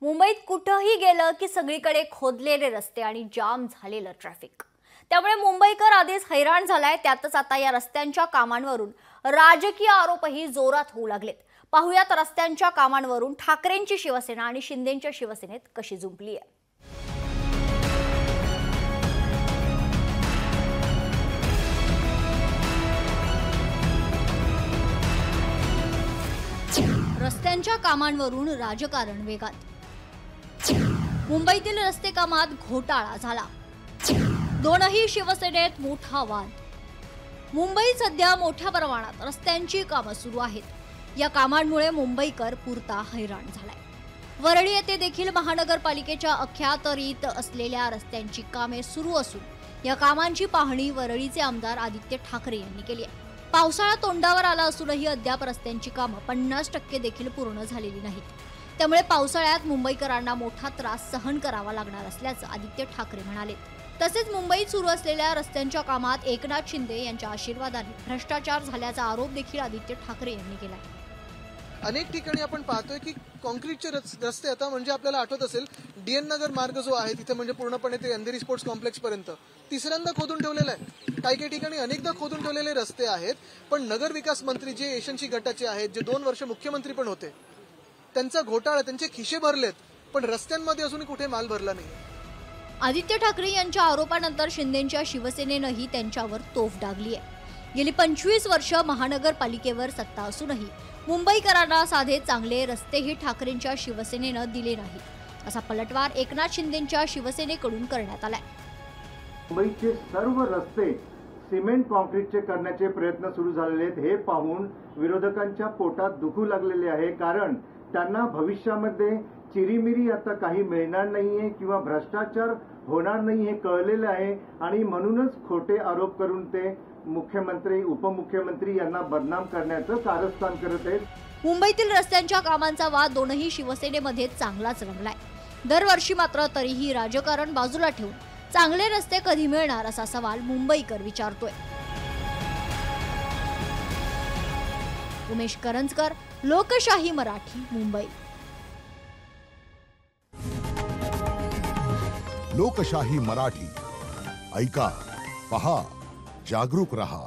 मुंबईत कुठेही गेलं की सगळीकडे खोदलेले रस्ते आणि जाम झालेलं ट्रॅफिक। त्यामुळे मुंबईकर आधीच हैराण झालाय, त्यातच आता या रस्त्यांच्या कामांवरून राजकीय आरोपही जोरात होऊ लागलेत। पाहुयात रस्त्यांच्या कामांवरून ठाकरेंची शिवसेना आणि शिंदेंच्या शिवसेनेत कशी जुंपली आहे। रस्त्यांच्या कामांवरून राजकारण वेगात। मुंबईतील रस्ते कामात घोटाळा झाला, दोनही शिवसेनेत मोठा वाद। मुंबईत सध्या मोठ्या प्रमाणात रस्त्यांची कामं सुरू आहेत। या कामांमुळे मुंबईकर पुरता हैराण झालाय। वरळी येथे देखील महानगरपालिकेच्या अखत्यारीत असलेल्या रस्त्यांची कामे सुरू असून या कामांची पाहणी वरळीचे आमदार आदित्य ठाकरे यांनी केली आहे। पावसाळा तोंडावर आला असूनही अद्याप रस्त्यांची कामं 50% देखील पूर्ण झालेली नाहीत। त्यामुळे पावसाळ्यात मुंबईकरांना मोठा त्रास सहन करावा लागणार असल्याचं आदित्य ठाकरे म्हणाले। तसेच मुंबईत सुरू असलेल्या रस्त्यांच्या कामात एकनाथ शिंदे यांच्या आशीर्वादाने भ्रष्टाचार झाल्याचा आरोप देखील आदित्य ठाकरे यांनी केला। अनेक ठिकाणी आपण पाहतोय की कॉन्क्रीटचे रस्ते आता म्हणजे आपल्याला आठवत असेल डीएन नगर मार्ग जो आहे तिथे म्हणजे पूर्णपणे ते अंधेरी स्पोर्ट्स कॉम्प्लेक्स पर्यंत तिसऱ्यांदा खोदून ठेवलेला आहे। काही ठिकाणी अनेकदा खोदून ठेवलेले रस्ते आहेत, पण नगर विकास मंत्री जे यशवंतसिंह गटाचे आहेत, जे 2 वर्ष मुख्यमंत्री पण होते, त्यांचा घोटाळा, त्यांचे खिशे भरलेत, पण रस्त्यांमध्ये अजून कुठे माल भरला नाही। आदित्य ठाकरे यांच्या आरोपानंतर शिंदेंच्या शिवसेनेनंही त्यांच्यावर तोफ डागली आहे। गेली 25 वर्ष महानगरपालिकेवर सत्ता असूनही मुंबईकरांना साधे चांगले रस्तेही ठाकरेंच्या शिवसेनेनं दिले नाही, असा पलटवार एकनाथ शिंदेंच्या शिवसेनेकडून करण्यात आलाय। मुंबईचे सर्व रस्ते सिमेंट कॉन्क्रीटचे करण्याचे प्रयत्न सुरू झालेले आहेत। हे पाहून विरोधकांच्या पोटात दुखू लागलेले आहे, कारण त्यांना भविष्यामध्ये चिरीमिरी आता काही मिळणार नाहीये किंवा भ्रष्टाचार होणार नाही हे कळलेलं आहे आणि म्हणूनच खोटे आरोप करून ते मुख्यमंत्री उपमुख्यमंत्री यांना बदनाम करण्याचं कारस्थान करत आहेत। मुंबईतील रस्त्यांच्या कामांचा वाद दोनही शिवसेनेमध्ये चांगलाच रंगलाय। दरवर्षी मात्र तरीही राजकारण बाजूला ठेवून चांगले रस्ते कधी मिळणार असा सवाल मुंबईकर विचारतोय। उमेश करंजकर, लोकशाही मराठी, मुंबई। लोकशाही मराठी ऐका, पहा, जागरूक रहा।